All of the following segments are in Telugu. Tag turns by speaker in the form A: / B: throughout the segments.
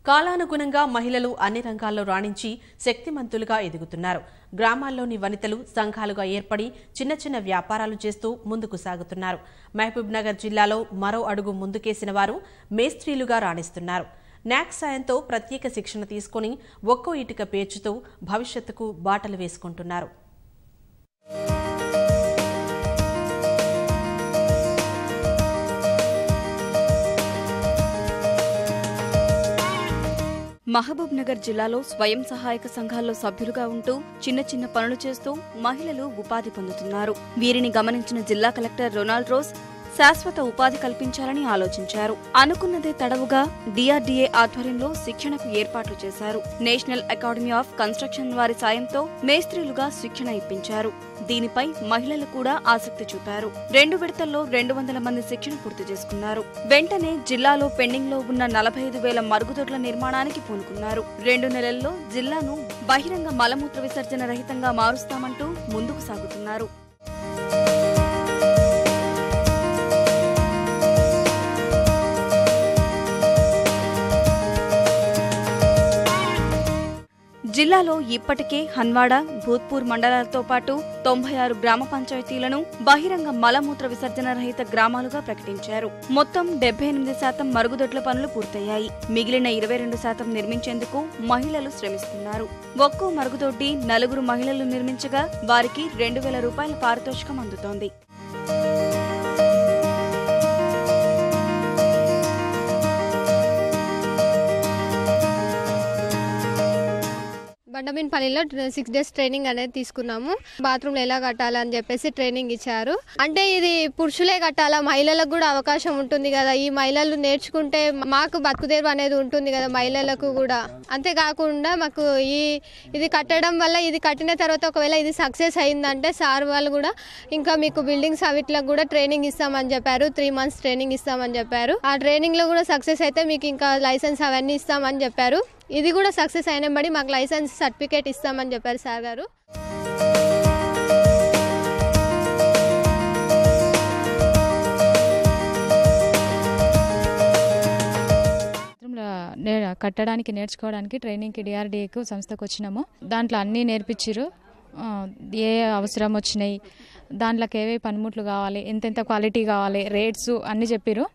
A: కాలానుగుణంగా మహిళలు అన్ని రంగాల్లో రాణించి శక్తిమంతులుగా ఎదుగుతున్నారు. గ్రామాల్లోని వనితలు సంఘాలుగా ఏర్పడి చిన్న చిన్న వ్యాపారాలు చేస్తూ ముందుకు సాగుతున్నారు. మహబూబ్ నగర్ జిల్లాలో మరో అడుగు ముందుకేసిన వారు మేస్త్రీలుగా రాణిస్తున్నారు. న్యాక్ సాయంతో ప్రత్యేక శిక్షణ తీసుకుని ఒక్కో ఇటుక పేర్చుతూ భవిష్యత్తుకు బాటలు వేసుకుంటున్నారు.
B: మహబూబ్ నగర్ జిల్లాలో స్వయం సహాయక సంఘాల్లో సభ్యులుగా ఉంటూ చిన్న చిన్న పనులు చేస్తూ మహిళలు ఉపాధి పొందుతున్నారు. వీరిని గమనించిన జిల్లా కలెక్టర్ రొనాల్డ్ రోజ్ శాశ్వత ఉపాధి కల్పించాలని ఆలోచించారు. అనుకున్నదే తడవుగా డిఆర్డీఏ ఆధ్వర్యంలో శిక్షణకు ఏర్పాట్లు చేశారు. నేషనల్ అకాడమీ ఆఫ్ కన్స్ట్రక్షన్ వారి సాయంతో మేస్త్రీలుగా శిక్షణ ఇప్పించారు. దీనిపై మహిళలు కూడా ఆసక్తి చూపారు. 2 విడతల్లో 200 మంది శిక్షణ పూర్తి చేసుకున్నారు. వెంటనే జిల్లాలో పెండింగ్ లో ఉన్న 45,000 మరుగుదొడ్ల నిర్మాణానికి పూనుకున్నారు. 2 నెలల్లో జిల్లాను బహిరంగ మలమూత్ర విసర్జన రహితంగా మారుస్తామంటూ ముందుకు సాగుతున్నారు. జిల్లాలో ఇప్పటికే హన్వాడ, భూత్పూర్ మండలాలతో పాటు 96 గ్రామ పంచాయతీలను బహిరంగ మలమూత్ర విసర్జన రహిత గ్రామాలుగా ప్రకటించారు. మొత్తం 78% మరుగుదొడ్ల పనులు పూర్తయ్యాయి. మిగిలిన 22% నిర్మించేందుకు మహిళలు శ్రమిస్తున్నారు. ఒక్కో మరుగుదొడ్డి 4 మహిళలు నిర్మించగా వారికి 2,000 రూపాయల పారితోషికం అందుతోంది.
C: బండమీన్పల్లిలో 6 days ట్రైనింగ్ అనేది తీసుకున్నాము. బాత్రూమ్లు ఎలా కట్టాలని చెప్పేసి ట్రైనింగ్ ఇచ్చారు. అంటే ఇది పురుషులే కట్టాలా, మహిళలకు కూడా అవకాశం ఉంటుంది కదా. ఈ మహిళలు నేర్చుకుంటే మాకు బతుకుదేరు అనేది ఉంటుంది కదా మహిళలకు కూడా. అంతేకాకుండా మాకు ఇది కట్టడం వల్ల, ఇది కట్టిన తర్వాత ఒకవేళ ఇది సక్సెస్ అయిందంటే సార్ వాళ్ళు కూడా ఇంకా మీకు బిల్డింగ్స్ అవిట్లకు కూడా ట్రైనింగ్ ఇస్తామని చెప్పారు. 3 months ట్రైనింగ్ ఇస్తామని చెప్పారు. ఆ ట్రైనింగ్ లో కూడా సక్సెస్ అయితే మీకు ఇంకా లైసెన్స్ అవన్నీ ఇస్తామని చెప్పారు. ఇది కూడా సక్సెస్ అయిన బడి మాకు లైసెన్స్ సర్టిఫికేట్ ఇస్తామని చెప్పారు సార్ గారు.
D: కట్టడానికి నేర్చుకోవడానికి ట్రైనింగ్కి డిఆర్డీఏకు సంస్థకు వచ్చినాము. దాంట్లో అన్నీ నేర్పించారు. ఏ అవసరం వచ్చినాయి, దాంట్లోకి ఏవే పనిముట్లు కావాలి, ఎంతెంత క్వాలిటీ కావాలి, రేట్స్ అన్నీ చెప్పారు.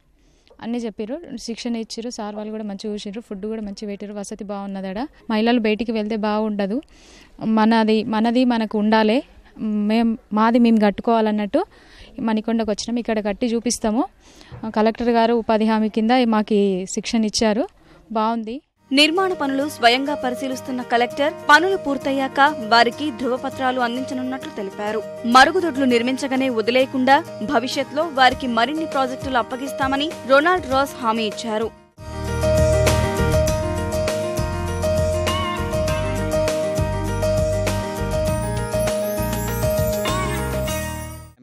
D: శిక్షణ ఇచ్చారు. సార్ వాళ్ళు కూడా మంచిగా చూసారు. ఫుడ్ కూడా మంచిగా పెట్టారు. వసతి బాగున్నదాడ. మహిళలు బయటికి వెళ్తే బాగుండదు. మనది మనకు ఉండాలి. మాది మేము కట్టుకోవాలన్నట్టు మణికొండకు వచ్చినాం. ఇక్కడ కట్టి చూపిస్తాము. కలెక్టర్ గారు ఉపాధి హామీ కింద మాకు శిక్షణ ఇచ్చారు. బాగుంది.
B: నిర్మాణ పనులు స్వయంగా పరిశీలిస్తున్న కలెక్టర్ పనులు పూర్తయ్యాక వారికి ధృవపత్రాలు అందించనున్నట్లు తెలిపారు. మరుగుదొడ్లు నిర్మించగానే వదిలేయకుండా భవిష్యత్తులో వారికి మరిన్ని ప్రాజెక్టులు అప్పగిస్తామని రొనాల్డ్ రోజ్ హామీ ఇచ్చారు.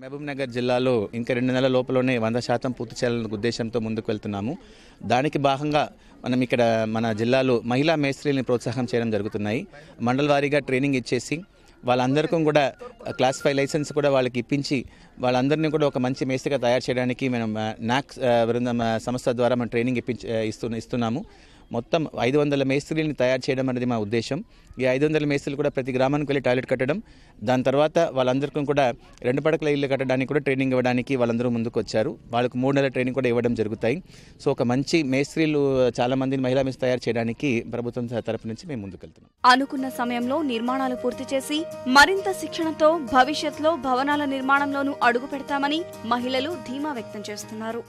E: మహబూబ్ నగర్ జిల్లాలో ఇంకా 2 నెలల లోపలనే 100% పూర్తి చేయాలనే ఉద్దేశంతో ముందుకు వెళ్తున్నాము. దానికి భాగంగా మనం ఇక్కడ మన జిల్లాలో మహిళా మేస్త్రీలని ప్రోత్సాహం చేయడం జరుగుతున్నాయి. మండల వారీగా ట్రైనింగ్ ఇచ్చేసి వాళ్ళందరికీ కూడా క్లాస్ 5 లైసెన్స్ కూడా వాళ్ళకి ఇప్పించి వాళ్ళందరినీ కూడా ఒక మంచి మేస్త్రిగా తయారు చేయడానికి మనం నాక్ బృందం సంస్థ ద్వారా మనం ట్రైనింగ్ ఇస్తున్నాము. మొత్తం 500 మేస్త్రీలని తయారు చేయడం అనేది మా ఉద్దేశం. ఈ 500 మేస్త్రీలు కూడా ప్రతి గ్రామానికి వెళ్ళి టాయిలెట్ కట్టడం, దాని తర్వాత వాళ్ళందరికీ కూడా 2 పడకల ఇల్లు కట్టడానికి కూడా ట్రైనింగ్ ఇవ్వడానికి వాళ్ళందరూ ముందుకు వచ్చారు. వాళ్ళకు 3 నెలల ట్రైనింగ్ కూడా ఇవ్వడం జరుగుతాయి. సో ఒక మంచి మేస్త్రీలు చాలా మందిని మహిళా మేస్త్రీ తయారు చేయడానికి ప్రభుత్వం తరపు నుంచి మేము ముందుకెళ్తున్నాం.
B: అనుకున్న సమయంలో నిర్మాణాలు పూర్తి చేసి మరింత శిక్షణతో భవిష్యత్తులో భవనాల నిర్మాణంలోనూ అడుగు పెడతామని మహిళలు ధీమా వ్యక్తం చేస్తున్నారు.